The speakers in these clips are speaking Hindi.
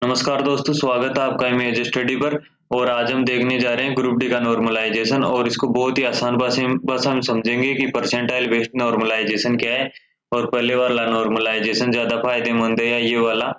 नमस्कार दोस्तों, स्वागत है आपका इमेज स्टडी पर। और आज हम देखने जा रहे हैं ग्रुप डी का नॉर्मलाइजेशन और इसको बहुत ही आसान बस हम समझेंगे कि परसेंटाइल बेस्ड नॉर्मलाइजेशन क्या है और पहले वाला नॉर्मलाइजेशन ज्यादा फायदेमंद है या ये वाला।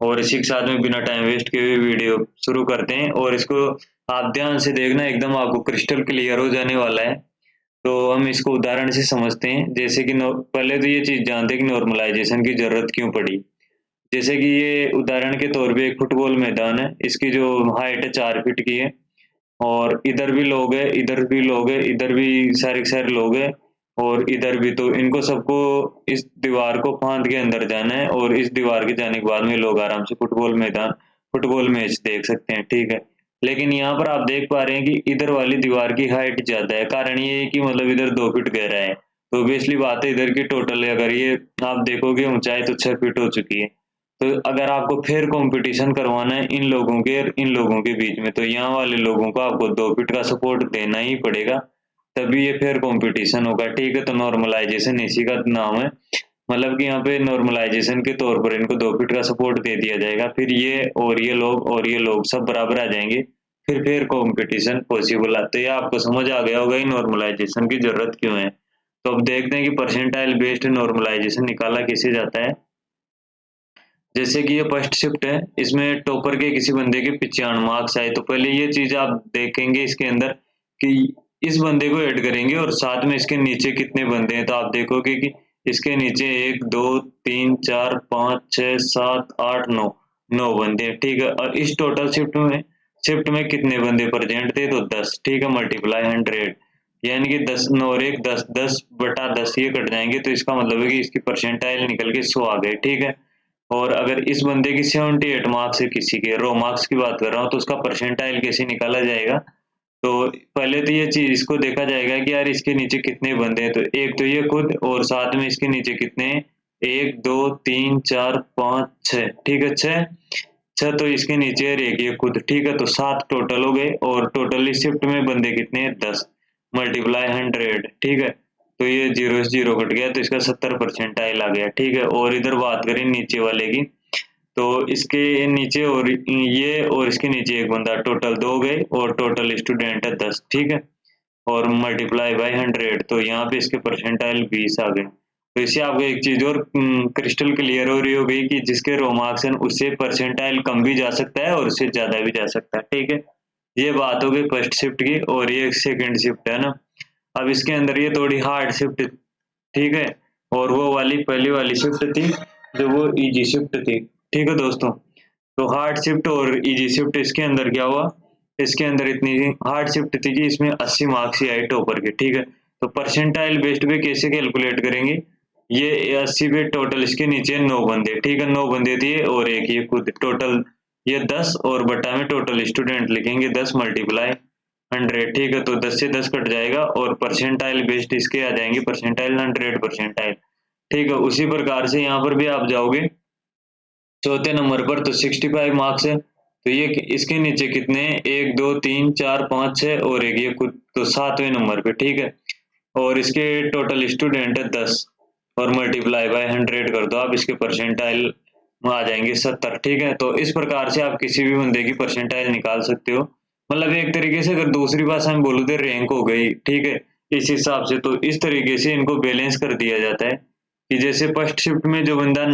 और इसी के साथ में बिना टाइम वेस्ट किए हुए वीडियो शुरू करते हैं और इसको आप ध्यान से देखना, एकदम आपको क्रिस्टल क्लियर हो जाने वाला है। तो हम इसको उदाहरण से समझते हैं, जैसे कि पहले तो ये चीज जानते हैं कि नॉर्मलाइजेशन की जरूरत क्यों पड़ी। जैसे कि ये उदाहरण के तौर पे एक फुटबॉल मैदान है, इसकी जो हाइट है 4 फीट की है और इधर भी लोग हैं, इधर भी लोग हैं, इधर भी सारे के सारे लोग हैं और इधर भी। तो इनको सबको इस दीवार को फांद के अंदर जाना है और इस दीवार के जाने के बाद में लोग आराम से फुटबॉल मैच देख सकते हैं, ठीक है। लेकिन यहाँ पर आप देख पा रहे हैं कि इधर वाली दीवार की हाइट ज्यादा है। कारण ये है कि मतलब इधर 2 फीट गहरा है, तो ऑब्वियसली बात है इधर की टोटल अगर ये आप देखोगे ऊंचाई तो 6 फीट हो चुकी है। तो अगर आपको फिर कंपटीशन करवाना है इन लोगों के और इन लोगों के बीच में, तो यहाँ वाले लोगों को आपको 2 फीट का सपोर्ट देना ही पड़ेगा, तभी ये फिर कंपटीशन होगा, ठीक है। तो नॉर्मलाइजेशन इसी का नाम है। मतलब कि यहाँ पे नॉर्मलाइजेशन के तौर पर इनको 2 फीट का सपोर्ट दे दिया जाएगा, फिर ये और ये लोग सब बराबर आ जाएंगे, फिर कंपटीशन पॉसिबल है। तो ये आपको समझ आ गया होगा ही नॉर्मलाइजेशन की जरूरत क्यों है। तो अब देखते हैं कि परसेंटाइल बेस्ड नॉर्मलाइजेशन निकाला कैसे जाता है। जैसे कि ये फर्स्ट शिफ्ट है, इसमें टॉपर के किसी बंदे के 95 मार्क्स आए, तो पहले ये चीज आप देखेंगे इसके अंदर कि इस बंदे को ऐड करेंगे और साथ में इसके नीचे कितने बंदे हैं। तो आप देखोगे कि इसके नीचे 1 2 3 4 5 6 7 8 9 9 बंदे हैं, ठीक है। और इस टोटल शिफ्ट में कितने बंदे प्रेजेंट थे, तो 10, ठीक है। मल्टीप्लाई 100, यानी कि 10 9 और 1 10, 10/10 ये कट जाएंगे, तो इसका मतलब है कि इसकी परसेंटाइल निकल के 100 आ गए, ठीक है। और अगर इस बंदे की 78 मार्क्स है, किसी के रो मार्क्स की बात कर रहा हूँ, तो उसका परसेंटाइल कैसे निकाला जाएगा। तो पहले तो ये चीज इसको देखा जाएगा कि यार इसके नीचे कितने बंदे हैं। तो एक तो ये खुद और साथ में इसके नीचे कितने हैं, 1 2 3 4 5 6, ठीक है। छह छह तो इसके नीचे है, एक ये खुद, ठीक है। तो 7 टोटल हो गए और टोटली शिफ्ट में बंदे कितने हैं, 10, मल्टीप्लाई 100, ठीक है। तो ये जीरो से जीरो कट गया, तो इसका 70% आ गया, ठीक है। और इधर बात करें नीचे वाले की, तो इसके नीचे और इसके नीचे एक बंदा, टोटल 2 गए और टोटल स्टूडेंट है 10, ठीक है। और मल्टीप्लाई बाय 100, तो यहाँ पे इसके परसेंटाइल 20 आ गए। तो इससे आपको एक चीज और क्रिस्टल क्लियर हो रही हो गई कि जिसके रो मार्क्स हैं उससे परसेंटाइल कम भी जा सकता है और उससे ज्यादा भी जा सकता है, ठीक है। ये बात हो गई फर्स्ट शिफ्ट की और ये सेकंड शिफ्ट है ना। अब इसके अंदर ये थोड़ी हार्ड शिफ्ट, ठीक है। और वो वाली पहली वाली शिफ्ट थी जो वो इजी शिफ्ट थी, ठीक है दोस्तों। तो हार्ड शिफ्ट और इजी शिफ्ट, इसके अंदर क्या हुआ, इसके अंदर इतनी हार्ड शिफ्ट थी कि इसमें 80 मार्क्स ही आए टॉपर के, ठीक है। तो परसेंटाइल बेस्ड पे कैसे कैलकुलेट करेंगे, ये 80 पे टोटल इसके नीचे 9 बंदे, ठीक है। 9 बंदे थे और एक ये खुद, टोटल ये 10 और बटा में टोटल स्टूडेंट लिखेंगे 10 मल्टीप्लाई 100, ठीक है। तो 10 से 10 कट जाएगा और परसेंटाइल बेस्ड इसके आ जाएंगे परसेंटाइल 100 परसेंटाइल, ठीक है। उसी प्रकार से यहाँ पर भी आप जाओगे चौथे नंबर पर, तो 65 मार्क्स है। तो ये इसके नीचे कितने हैं, 1 2 3 4 5 6 और एक ये खुद, तो 7वें नंबर पे, ठीक है। और इसके टोटल स्टूडेंट है 10 और मल्टीप्लाई बाय 100 कर दो आप, इसके परसेंटाइल आ जाएंगे 70, ठीक है। तो इस प्रकार से आप किसी भी बंदे की परसेंटाइल निकाल सकते हो। मतलब एक तरीके से अगर दूसरी भाषा में बोलूँ तो रैंक हो गई, ठीक है। इस हिसाब से तो इस तरीके से इनको बैलेंस कर दिया जाता है कि जैसे फर्स्ट शिफ्ट में जो बंदा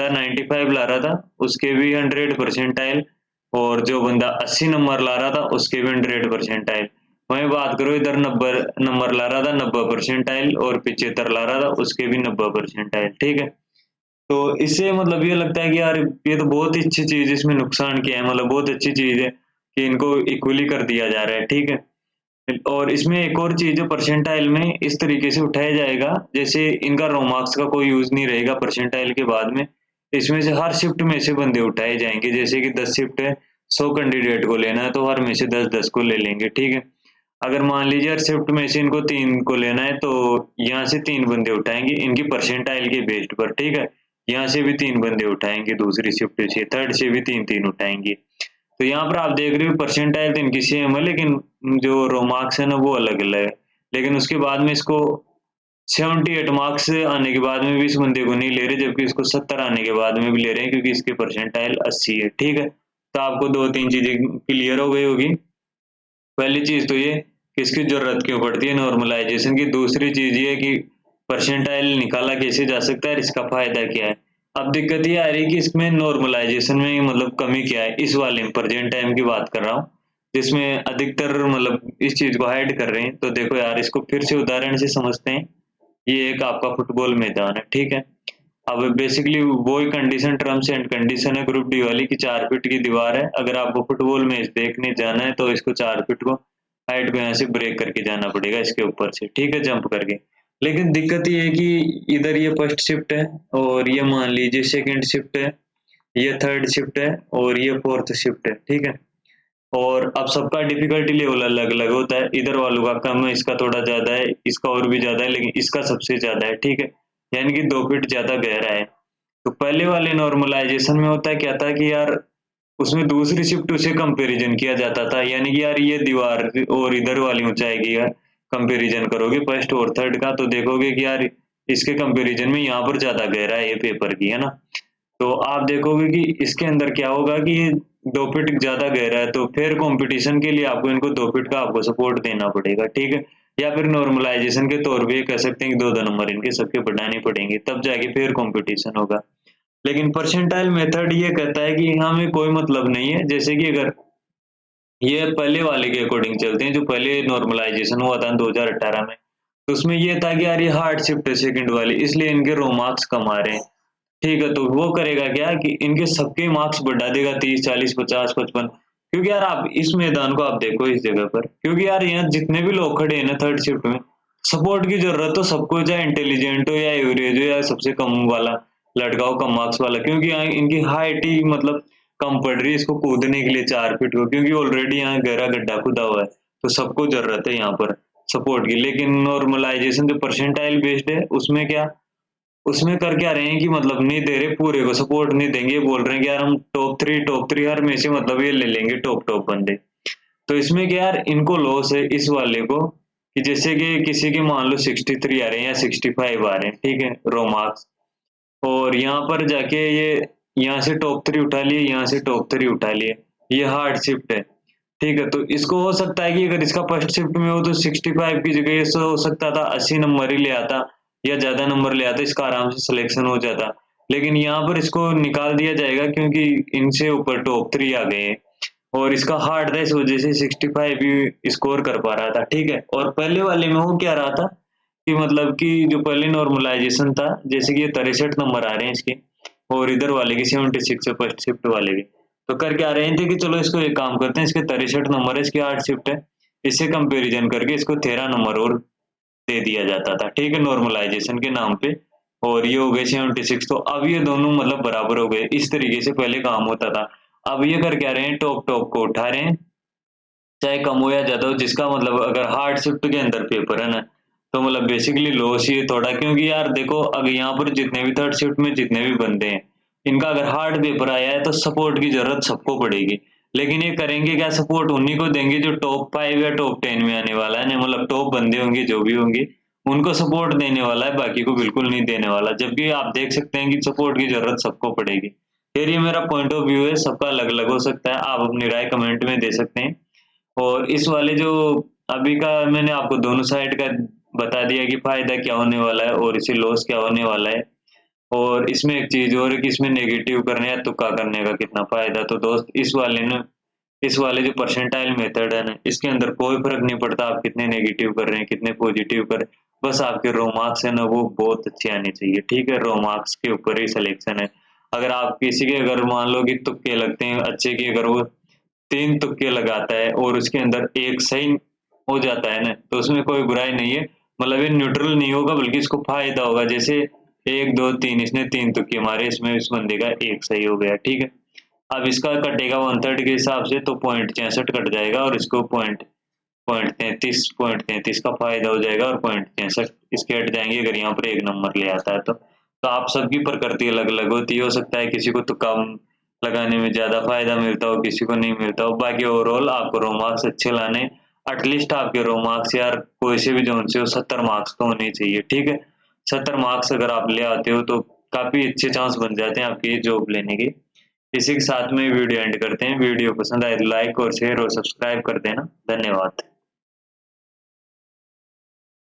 95 ला रहा था उसके भी 100 परसेंटाइल, और जो बंदा 80 नंबर ला रहा था उसके भी 100 परसेंटाइल। वहीं बात करो इधर 90 नंबर ला रहा था 90 परसेंटाइल और 75 ला रहा था उसके भी 90 परसेंटाइल, ठीक है। तो इससे मतलब ये लगता है कि यार ये तो बहुत ही अच्छी चीज, इसमें नुकसान क्या है, मतलब बहुत अच्छी चीज है कि इनको इक्वली कर दिया जा रहा है, ठीक है। और इसमें एक और चीज है, परसेंटाइल में इस तरीके से उठाया जाएगा जैसे इनका रो मार्क्स का कोई यूज नहीं रहेगा परसेंटाइल के बाद में। इसमें से हर शिफ्ट में से बंदे उठाए जाएंगे, जैसे कि 10 शिफ्ट है, 100 कैंडिडेट को लेना है, तो हर में से 10 10 को ले लेंगे, ठीक है। अगर मान लीजिए हर शिफ्ट में से इनको 3 को लेना है, तो यहाँ से 3 बंदे उठाएंगे इनकी परसेंटाइल के बेस्ड पर, ठीक है। यहाँ से भी 3 बंदे उठाएंगे, दूसरी शिफ्ट से थर्ड से भी 3 3 उठाएंगे। तो यहाँ पर आप देख रहे हो परसेंटाइल तो इनकी सेम है, लेकिन जो रो मार्क्स है ना वो अलग अलग है। लेकिन उसके बाद में इसको 78 मार्क्स आने के बाद में भी इस बंदे को नहीं ले रहे, जबकि इसको 70 आने के बाद में भी ले रहे हैं, क्योंकि इसके परसेंटाइल 80 है, ठीक है। तो आपको 2-3 चीजें क्लियर हो गई होगी। पहली चीज तो ये कि इसकी जरूरत क्यों पड़ती है नॉर्मलाइजेशन की। दूसरी चीज ये कि परसेंटाइल निकाला कैसे जा सकता है, इसका फायदा क्या है। अब दिक्कत ये आ रही है कि इसमें नॉर्मलाइजेशन में मतलब कमी क्या है, इस वाले में प्रेजेंट टाइम की बात कर रहा हूँ, जिसमें अधिकतर मतलब इस चीज को हाइड कर रहे हैं। तो देखो यार, इसको फिर से उदाहरण से समझते हैं। ये एक आपका फुटबॉल मैदान है, ठीक है। अब बेसिकली वो ही कंडीशन, टर्म्स एंड कंडीशन है ग्रुप डी वाली, की 4 फीट की दीवार है। अगर आपको फुटबॉल मैच देखने जाना है तो इसको 4 फीट को हाइट को यहाँ से ब्रेक करके जाना पड़ेगा, इसके ऊपर से, ठीक है, जंप करके। लेकिन दिक्कत ये है कि इधर ये फर्स्ट शिफ्ट है, और ये मान लीजिए सेकंड शिफ्ट है, ये थर्ड शिफ्ट है, और ये फोर्थ शिफ्ट है, ठीक है। और अब सबका डिफिकल्टी लेवल अलग अलग होता है, इधर वालों का कम है, इसका थोड़ा ज्यादा है, इसका और भी ज्यादा है, लेकिन इसका सबसे ज्यादा है, ठीक है। यानी कि 2 फीट ज्यादा गहरा है। तो पहले वाले नॉर्मलाइजेशन में होता क्या था कि यार, उसमें दूसरी शिफ्ट से कंपैरिजन किया जाता था, यानी कि यार ये दीवार और इधर वाली ऊंचाई की यार कंपैरिजन करोगे फर्स्ट और थर्ड का, तो देखोगे कि यार इसके कंपैरिजन में यहाँ पर ज्यादा गहरा है ये पेपर की, है ना। तो आप देखोगे कि इसके अंदर क्या होगा कि ये 2 फीट ज्यादा गहरा है, तो फिर कंपटीशन के लिए आपको इनको 2 फीट का आपको सपोर्ट देना पड़ेगा, ठीक है। या फिर नॉर्मलाइजेशन के तौर पे ये कह सकते हैं कि 2-2 नंबर इनके सबके बढ़ाने पड़ेंगे, तब जाके फिर कंपटीशन होगा। लेकिन परसेंटाइल मेथड ये कहता है कि हमें कोई मतलब नहीं है। जैसे कि अगर ये पहले वाले के अकॉर्डिंग चलते हैं, जो पहले नॉर्मलाइजेशन हुआ था 2018 में, तो उसमें ये था कि यार ये हार्ड शिफ्ट है सेकंड वाली, इसलिए इनके रो मार्क्स कम आ रहे हैं, ठीक है। तो वो करेगा क्या कि इनके सबके मार्क्स बढ़ा देगा 30, 40, 50, 55। क्योंकि यार आप इस मैदान को आप देखो इस जगह पर, क्योंकि यार यहाँ जितने भी लोग खड़े हैं ना थर्ड शिफ्ट में, सपोर्ट की जरूरत तो सबको, चाहे इंटेलिजेंट हो या एवरेज हो या सबसे कम वाला लड़का हो, कम मार्क्स वाला, क्योंकि यहाँ इनकी हाइट ही मतलब कम पड़ रही है इसको कूदने के लिए 4 फीट को, क्योंकि ऑलरेडी यहाँ गहरा गड्ढा खुदा हुआ है। तो सबको जरूरत है यहाँ पर सपोर्ट की। लेकिन नॉर्मलाइजेशन जो परसेंटाइल बेस्ड है, उसमें क्या, उसमें कर क्या रहे हैं कि मतलब नहीं दे रहे, पूरे को सपोर्ट नहीं देंगे, बोल रहे हैं कि यार हम टॉप थ्री हर में से मतलब ये ले लेंगे टॉप टॉप बंदे। तो इसमें क्या यार, इनको लॉस है इस वाले को, कि जैसे कि किसी के मान लो 63 आ रहे हैं या 65 आ रहे हैं, ठीक है, रो मार्क्स, और यहाँ पर जाके ये यहाँ से टॉप 3 उठा लिए, यहाँ से टॉप 3 उठा लिए, ये हार्ड शिफ्ट है, ठीक है। तो इसको हो सकता है कि अगर इसका फर्स्ट शिफ्ट में हो तो 65 की जगह ये हो सकता था 80 नंबर ही ले आता, या ज्यादा नंबर ले आता, इसका आराम से सिलेक्शन हो जाता। लेकिन यहाँ पर इसको निकाल दिया जाएगा क्योंकि इनसे ऊपर टॉप 3 आ गए हैं, और इसका हार्ड था, इस वजह से 65 ही स्कोर कर पा रहा था, ठीक है। और पहले वाले में हो क्या रहा था कि मतलब कि जो पहले नॉर्मलाइजेशन था, जैसे कि ये 63 नंबर आ रहे हैं इसके, और इधर वाले की 76 है फर्स्ट शिफ्ट वाले की। तो कर क्या रहे थे कि चलो इसको एक काम करते हैं, इसके 63 नंबर है, इसकी 8 शिफ्ट है, इससे कंपैरिजन करके इसको 13 नंबर और दे दिया जाता था, ठीक है, नॉर्मलाइजेशन के नाम पे। और ये हो गए 76। तो अब ये दोनों मतलब बराबर हो गए, इस तरीके से पहले काम होता था। अब ये कर क्या रहे हैं, टॉप टॉप को उठा रहे हैं, चाहे कम हो या ज्यादा हो, जिसका मतलब अगर हार्ड शिफ्ट के अंदर पेपर है ना, तो मतलब बेसिकली लॉस ही है थोड़ा। क्योंकि यार देखो, अगर यहाँ पर जितने भी थर्ड शिफ्ट में जितने भी बंदे हैं, इनका अगर हार्ड पेपर आया है तो सपोर्ट की जरूरत सबको पड़ेगी। लेकिन ये करेंगे क्या, सपोर्ट उन्हीं को देंगे जो टॉप 5 या टॉप 10 में आने वाला है ना, मतलब टॉप बंदे होंगे जो भी होंगे, उनको सपोर्ट देने वाला है, बाकी को बिल्कुल नहीं देने वाला। जबकि आप देख सकते हैं कि सपोर्ट की जरूरत सबको पड़ेगी। फिर ये मेरा पॉइंट ऑफ व्यू है, सबका अलग अलग हो सकता है, आप अपनी राय कमेंट में दे सकते हैं। और इस वाले जो अभी का मैंने आपको दोनों साइड का बता दिया कि फायदा क्या होने वाला है और इसे लॉस क्या होने वाला है। और इसमें एक चीज और है कि इसमें नेगेटिव करने या तुक्का करने का कितना फायदा। तो दोस्त, इस वाले जो परसेंटाइल मेथड है ना, इसके अंदर कोई फर्क नहीं पड़ता आप कितने नेगेटिव कर रहे हैं कितने पॉजिटिव कर रहे हैं, बस आपके रो मार्क्स है ना वो बहुत अच्छे आने चाहिए, ठीक है। रो मार्क्स के ऊपर ही सिलेक्शन है। अगर आप किसी के अगर मान लो कि तुक्के लगते हैं अच्छे की, अगर वो 3 तुक्के लगाता है और उसके अंदर एक सही हो जाता है ना, तो उसमें कोई बुराई नहीं है। मतलब ये न्यूट्रल नहीं होगा, बल्कि इसको फायदा होगा। जैसे 1, 2, 3, इसने 3 तुक्के मारे, इसमें इस बंदे का एक सही हो गया, ठीक है। अब इसका कटेगा 1/3 के हिसाब से, तो 0.66 कट जाएगा, और इसको पॉइंट पॉइंट 33 का फायदा हो जाएगा, और 0.66 इसके हट जाएंगे अगर यहाँ पर 1 नंबर ले आता है तो आप सबकी प्रकृति अलग अलग होती है, हो सकता है किसी को तुक्का लगाने में ज्यादा फायदा मिलता हो, किसी को नहीं मिलता हो। बाकी ओवरऑल आपको रो मार्क्स अच्छे लाने, एटलीस्ट आपके रो मार्क्स यार कोई से भी जोन से हो 70 मार्क्स तो होने चाहिए, ठीक है। 70 मार्क्स अगर आप ले आते हो तो काफी अच्छे चांस बन जाते हैं आपकी जॉब लेने के। इसी के साथ में वीडियो एंड करते हैं। वीडियो पसंद आए तो लाइक और शेयर और सब्सक्राइब कर देना। धन्यवाद।